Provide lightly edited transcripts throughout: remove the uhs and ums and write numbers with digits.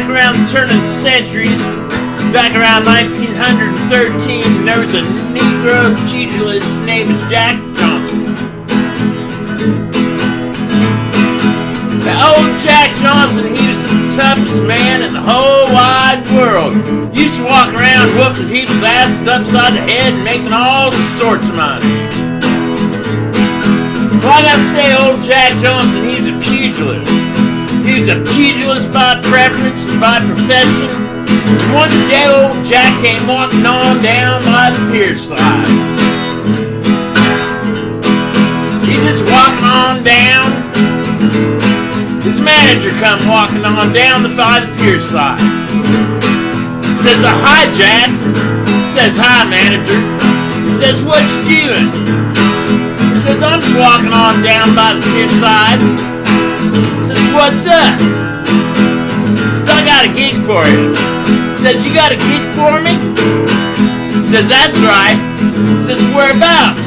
back around the turn of the century, back around 1913, there was a Negro pugilist named Jack Johnson. Now, old Jack Johnson, he was the toughest man in the whole wide world. Used to walk around whooping people's asses upside the head and making all sorts of money. Well, I gotta say, old Jack Johnson, he was a pugilist. He was a pugilist by preference and by profession. One day, old Jack came walking on down by the pier side. He's just walking on down. His manager come walking on down by the pier side. Says, hi, Jack. Says, hi, manager. Says, what you doing? Says, I'm just walking on down by the pier side. Says, what's up? Says, I got a gig for you. Says, you got a gig for me? Says, that's right. Says, whereabouts?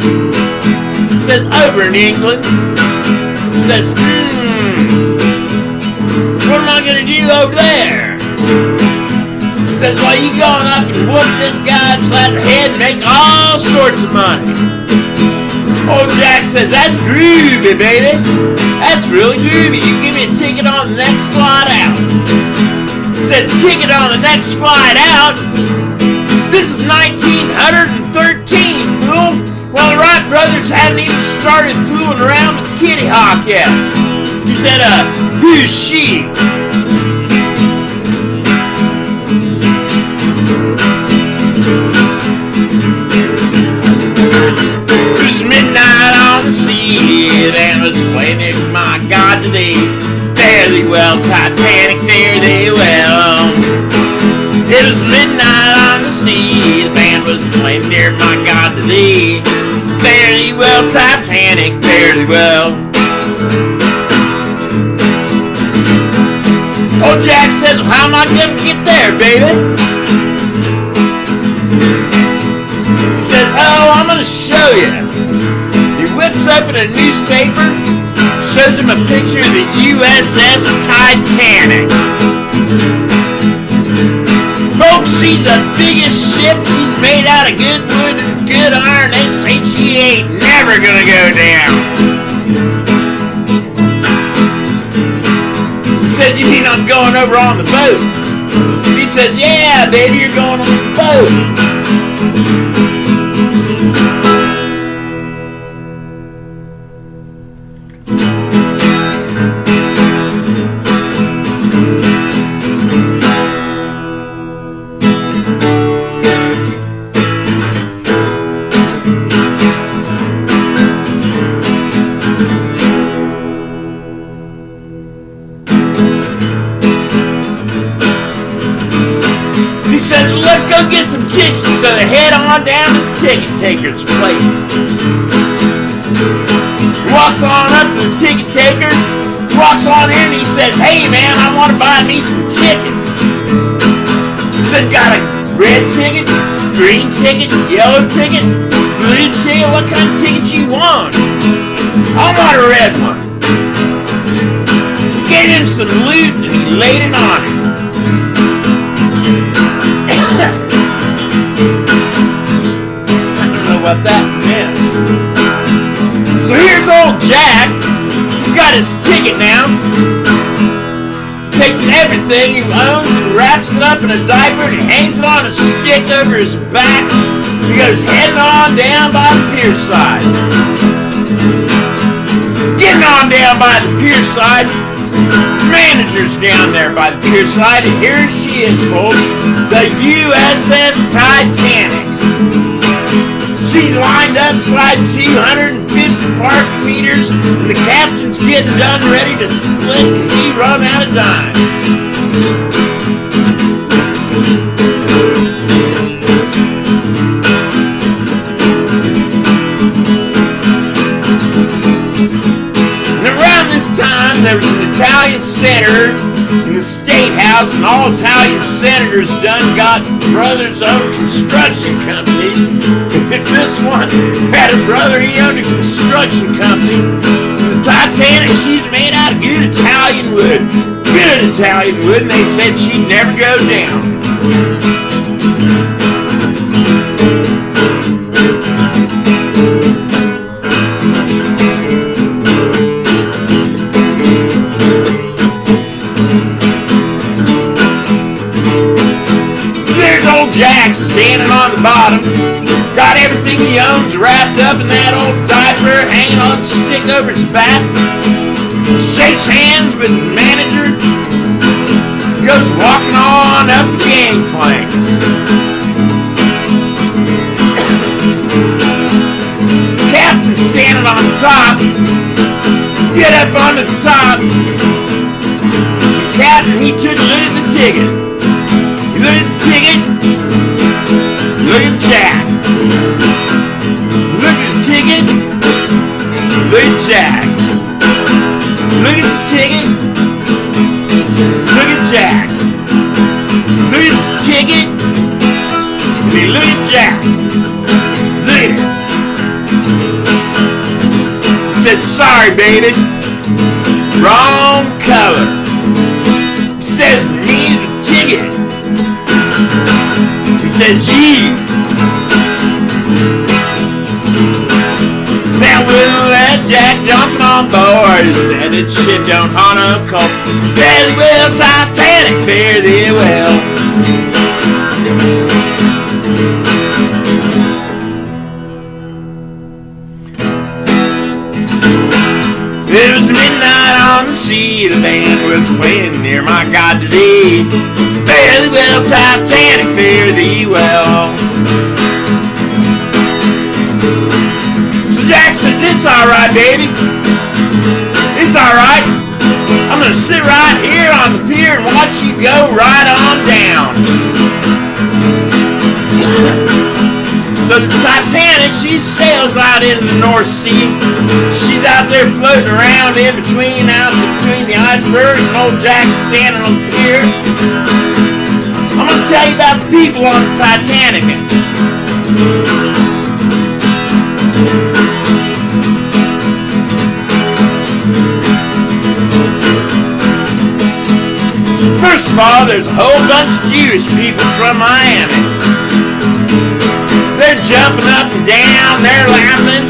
Says, over in England. Says, what am I gonna do over there? Says, well, you going up and whoop this guy upside the head and make all sorts of money. Old Jack says, that's groovy, baby. That's really groovy. You give me a ticket on the next flight out. Said, ticket on the next flight out? This is 1913, fool. Well, the Wright brothers hadn't even started fooling around with Kitty Hawk yet. He said, who's she? It was midnight on the sea, and was playing it, my God, today. Fare thee well, Titanic, fare thee well. It was midnight on the sea, the band was playing near, my God, today. Fare thee well, Titanic, fare thee well. Old Jack says, well, how am I gonna get there, baby? He says, oh, I'm gonna show you. He whips open a newspaper, shows him a picture of the USS Titanic. Folks, she's the biggest ship. She's made out of good wood and good iron. They say she ain't never gonna go down. He said, you mean I'm going over on the boat? He said, yeah, baby, you're going on the boat. He said, let's go get some tickets. So they head on down to the ticket taker's place. Walks on up to the ticket taker. Walks on in and he says, hey man, I want to buy me some tickets. He said, got a red ticket, green ticket, yellow ticket, blue ticket. What kind of ticket you want? I want a red one. He gave him some loot and he laid it on him. What that meant. So here's old Jack. He's got his ticket now. Takes everything he owns and wraps it up in a diaper and hangs it on a stick over his back. He goes heading on down by the pier side. Getting on down by the pier side. The manager's down there by the pier side, and here she is, folks. The USS Titanic. She's lined up beside 250 parking meters, and the captain's getting done ready to split because he run out of dimes. And around this time, there was an Italian senator in the State House, and all Italian senators done got brothers-owned construction companies. This one had a brother, he owned a construction company. The Titanic, she's made out of good Italian wood. good Italian wood, and they said she'd never go down. So there's old Jack standing on the bottom, got everything he owns wrapped up in that old diaper, hanging on a stick over his back. Shakes hands with the manager, goes walking on up the gangplank. Captain standing on the top, get up onto the top. Captain, he took a look at the ticket. He looked at the ticket, look at Jack. Look at the ticket, look at Jack. Look at the ticket. Look at Jack. Look at the ticket. Look at Jack. Look at it. He said, sorry, baby. Wrong color. He says, need the ticket. He says, yee. Now we'll let Jack Johnson on board. He said that ship don't haunt a cold. Fare thee well, Titanic, fare thee well. It was midnight on the sea, the band was playing near my God today. Fare thee well, Titanic, fare thee well. Jack says, it's alright, baby. It's alright. I'm going to sit right here on the pier and watch you go right on down. So the Titanic, she sails out into the North Sea. She's out there floating around out between the icebergs, and old Jack's standing on the pier. I'm going to tell you about the people on the Titanic. First of all, there's a whole bunch of Jewish people from Miami. They're jumping up and down, they're laughing,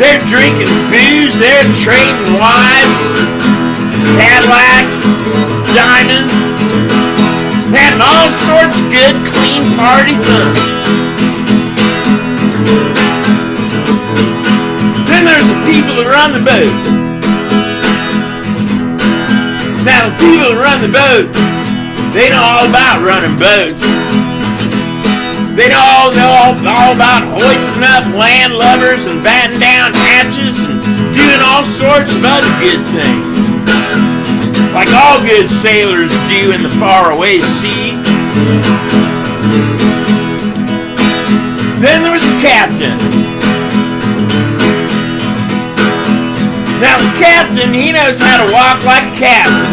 they're drinking booze, they're trading wives, Cadillacs, diamonds, having all sorts of good, clean party fun. Then there's the people that run the boat. Now, the people that run the boat, they know all about running boats. They know all about hoisting up landlubbers and batting down hatches and doing all sorts of other good things, like all good sailors do in the faraway sea. Then there was the captain. Now the captain, he knows how to walk like a captain,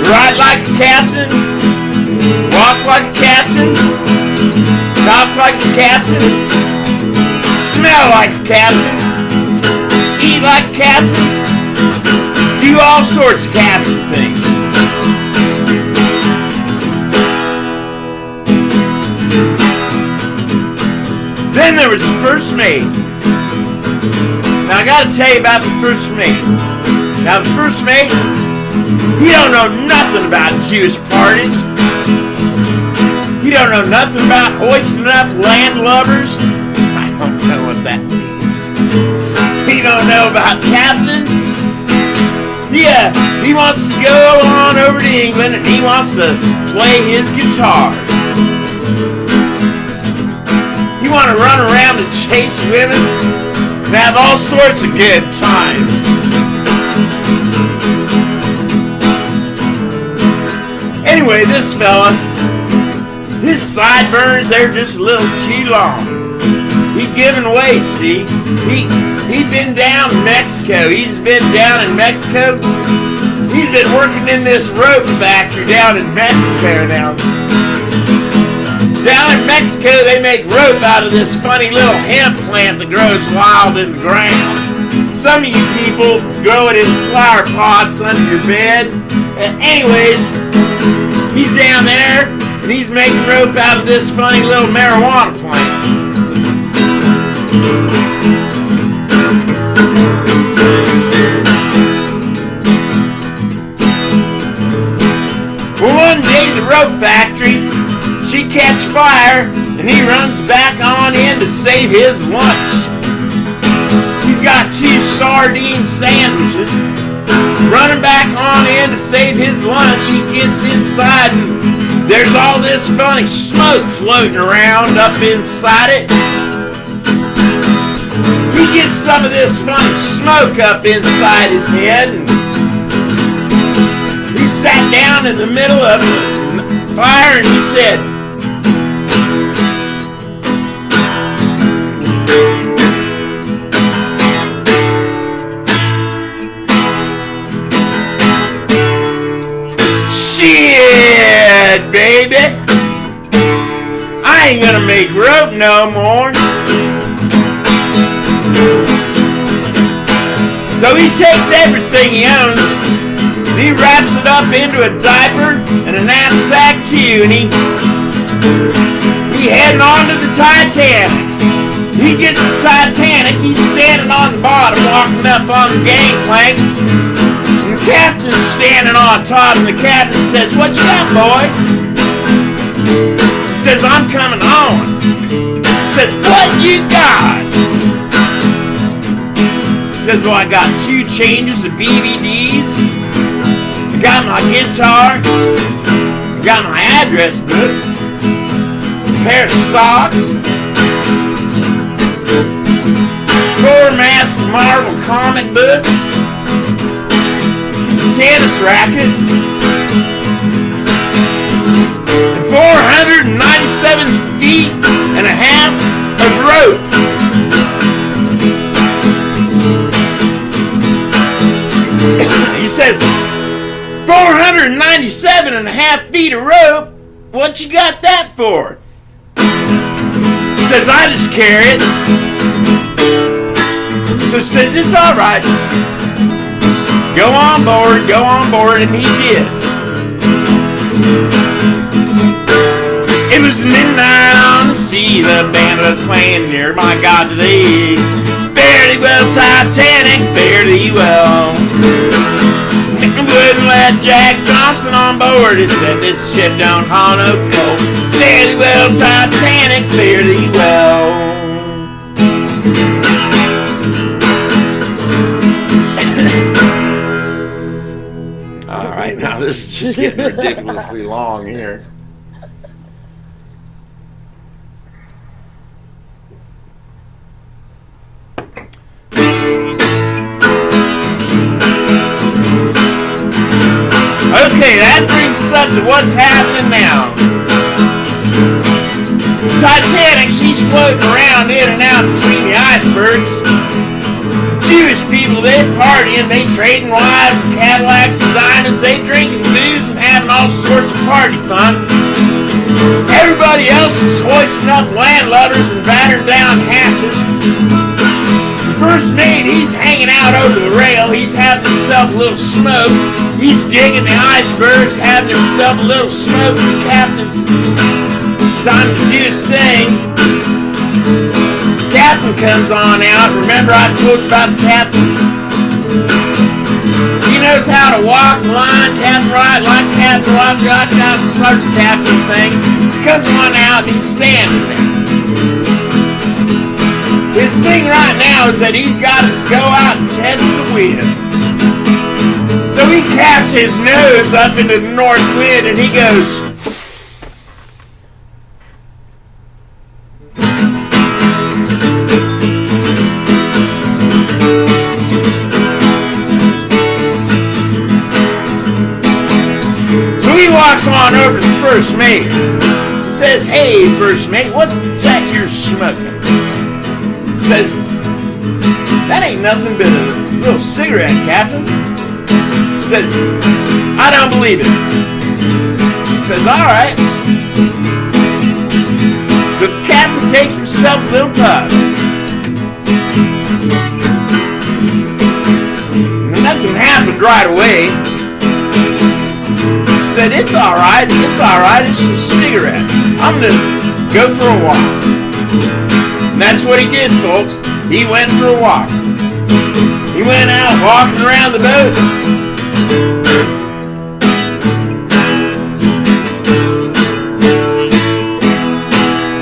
ride like a captain, walk like a captain, talk like a captain, smell like a captain, eat like a captain, do all sorts of captain things. Then there was the first mate. Now I gotta tell you about the first mate. Now the first mate, he don't know nothing about Jewish parties. He don't know nothing about hoisting up landlubbers. I don't know what that means. He don't know about captains. Yeah, he wants to go on over to England and he wants to play his guitar. He want to run around and chase women and have all sorts of good times. Anyway, this fella, his sideburns, they're just a little too long. He giving way, see? He'd been down in Mexico. He's been down in Mexico. He's been working in this rope factory down in Mexico now. Down in Mexico, they make rope out of this funny little hemp plant that grows wild in the ground. Some of you people grow it in flower pots under your bed. Anyways, he's down there and he's making rope out of this funny little marijuana plant. Well, one day the rope factory, she catch fire and he runs back on in to save his lunch. He's got 2 sardine sandwiches. Running back on in to save his lunch, he gets inside and there's all this funny smoke floating around up inside it. He gets some of this funny smoke up inside his head and he sat down in the middle of the fire and he said, "Shit, baby, I ain't gonna make rope no more." So he takes everything he owns and he wraps it up into a diaper and a knapsack too, and he heading on to the Titanic. He gets to the Titanic, he's standing on the bottom walking up on the gangplank. The captain's standing on top and the captain says, "What you got, boy?" He says, "I'm coming on." He says, "What you got?" He says, "Well, I got 2 changes of BVDs. I got my guitar. I got my address book. A pair of socks. 4 masked Marvel comic books. Tennis racket, and 497 feet and a half of rope." He says, 497 and a half feet of rope? What you got that for? He says, "I just carry it." So he says, "It's all right. Go on board," and he did. It was midnight on the sea, the band was playing near my God today. Fare thee well, Titanic, fare thee well. Wouldn't let Jack Johnson on board, he said this ship don't haul no coal. Fare thee well, Titanic, fare thee well. Alright, now this is just getting ridiculously long here. Okay, that brings us up to what's happening now. Titanic, she's floating around in and out between the icebergs. Jewish people, they partying, they trading wives, Cadillacs, and diamonds, they drinking booze and having all sorts of party fun. Everybody else is hoisting up landlubbers and battering down hatches. The first mate, he's hanging out over the rail, he's having himself a little smoke. He's digging the icebergs, having himself a little smoke. The captain, it's time to do his thing. Captain comes on out. Remember I told you about the captain? He knows how to walk the line, captain right, like captain left, right, captain starts captain things. He comes on out and he's standing there. His thing right now is that he's got to go out and test the wind. So he casts his nose up into the north wind and he goes, walks on over to the first mate. Says, "Hey, first mate, what's that you're smoking?" Says, "That ain't nothing but a little cigarette, Captain." Says, "I don't believe it." Says, "All right." So the captain takes himself a little puff. Nothing happened right away. He said, it's alright, it's just a cigarette. I'm gonna go for a walk. And that's what he did, folks. He went for a walk. He went out walking around the boat.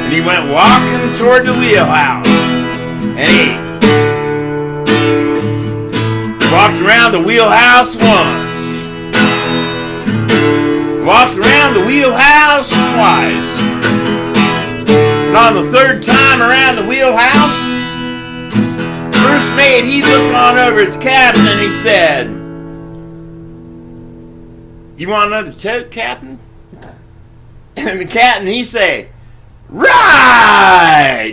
And he went walking toward the wheelhouse. And he walked around the wheelhouse once. Walked around the wheelhouse twice. And on the third time around the wheelhouse, first mate, he looked on over at the captain and he said, you want another toke, Captain? And the captain, he said, right!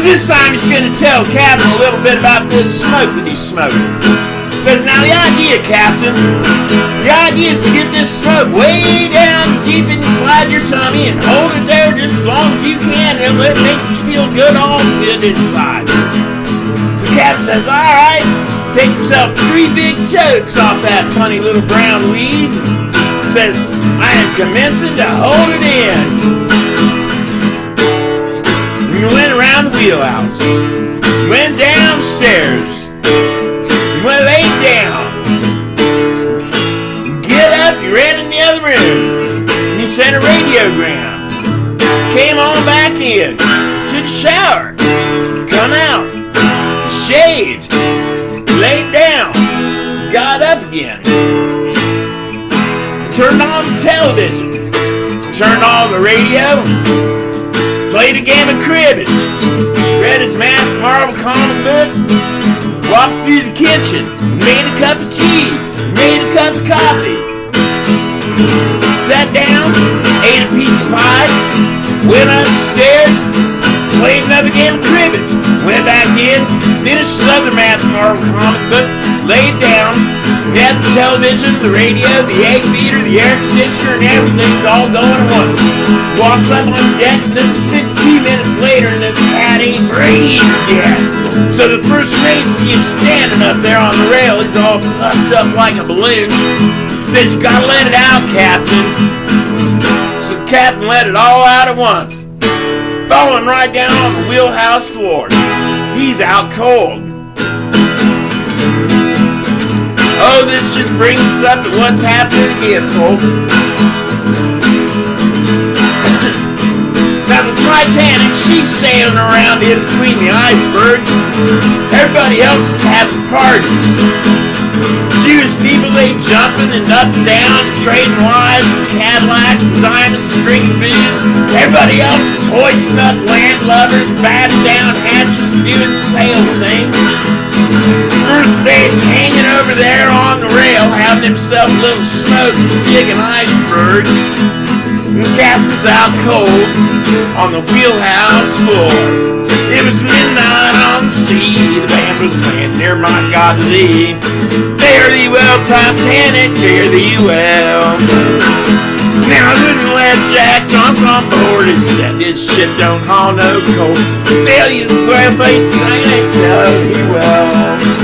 This time he's going to tell Captain a little bit about this smoke that he's smoking. Says, now the idea, Captain, the idea is to get this smoke way down deep inside your tummy and hold it there just as long as you can and let it make you feel good all good inside. So Captain says, alright, takes himself 3 big tokes off that funny little brown weed. Says, I am commencing to hold it in. You went around the wheelhouse. You went downstairs. You went laid down. Get up, you ran in the other room. And you sent a radiogram. Came on back in. Took a shower. Come out. Shaved. Laid down. Got up again. Turned on the television. Turned on the radio. Played a game of cribbage, read his Mass Marvel comic book, walked through the kitchen, made a cup of tea, made a cup of coffee, sat down, ate a piece of pie, went upstairs, played another game of cribbage, went back in, finished his other Mass Marvel comic book, laid down, got the television, the radio, the egg beater, the air conditioner, and everything's all going at once. Walks up on deck, and this is 52 minutes later, and this cat ain't breathed yet. So the first mate see him standing up there on the rail. He's all puffed up like a balloon. Said, you gotta let it out, Captain. So the captain let it all out at once, falling right down on the wheelhouse floor. He's out cold. Oh, this just brings us up to what's happening again, folks. Now the Titanic, she's sailing around in between the icebergs. Everybody else is having parties. Jewish people, they jumping and up and down, trading wives and Cadillacs and diamonds and drinking booze. Everybody else is hoisting up landlubbers, batting down hatches, doing sail things. First mate's hanging over there on the rail, having himself a little smoke, digging icebergs. The captain's out cold on the wheelhouse floor. It was midnight on the sea, the band was playing Near My God to Thee. Fare thee well, Titanic, fare thee well. Now I wouldn't let Jack Johnson on board. He said this ship don't haul no coal. Failure the 12 feet, ain't tell thee well.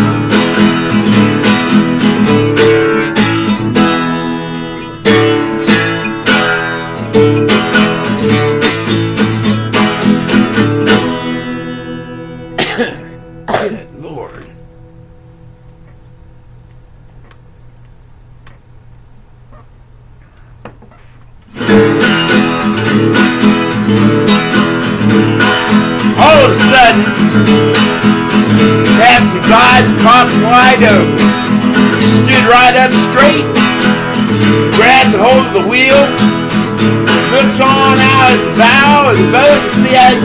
Lord. All of a sudden, Captain's eyes popped wide open. He stood right up straight, grabbed a hold of the wheel, looks on out at the bow of the boat and said,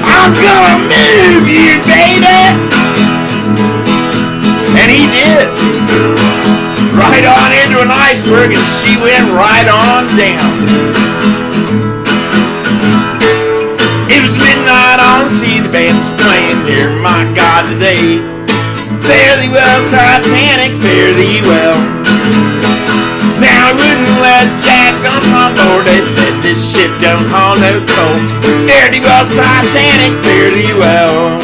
I'm gonna move you, baby! And he did. Right on into an iceberg and she went right on down. It was midnight on the sea, the band was playing Near My God today. Fare thee well, Titanic, fare thee well. Now I wouldn't let Jack on on board. They said this ship don't haul no coal. Fare thee well, Titanic, fare thee well.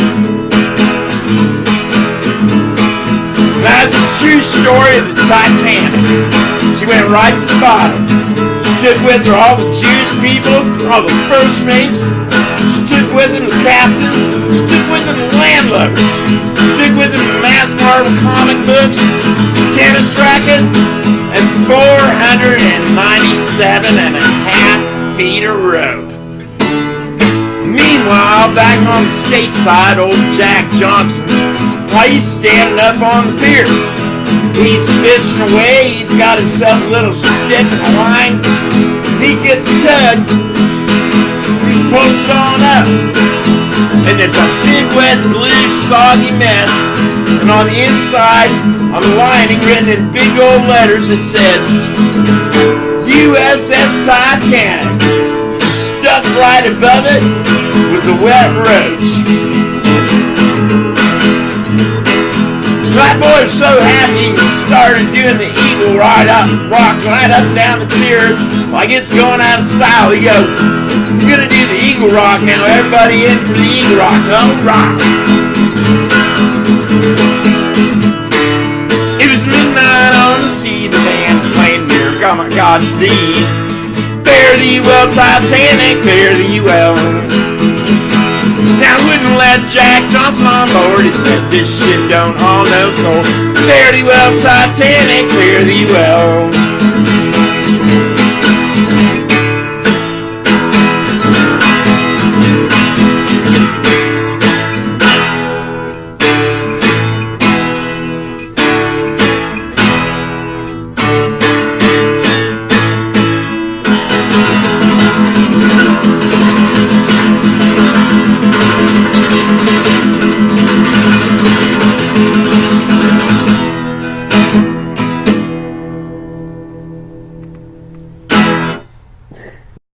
That's a true story of the Titanic. She went right to the bottom. She took with her all the Jewish people, all the first mates. She took with her the captain. She took with her the landlubbers. She took with her the mass Marvel comic books, tennis racket, and 497.5 feet of rope. Meanwhile, back on the stateside, old Jack Johnson, why, he's standing up on the pier. He's fishing away. He's got himself a little stick in the line. He gets tugged. He pulls it on up. And it's a big, wet, blue, soggy mess. And on the inside, on the lining, written in big old letters, it says, USS Titanic. Stuck right above it with a wet roach. That boy was so happy he started doing the eagle rock right up down the pier like it's going out of style. He goes, "We're gonna do the eagle rock now. Everybody in for the eagle rock. Oh, rock!" It was midnight on the sea. The band playing "Miracle on My God's Thee." Fare thee well, Titanic. Fare thee well. Now wouldn't let Jack Johnson on board. He said this ship don't haul no coal. Fare thee well, Titanic, fare thee well.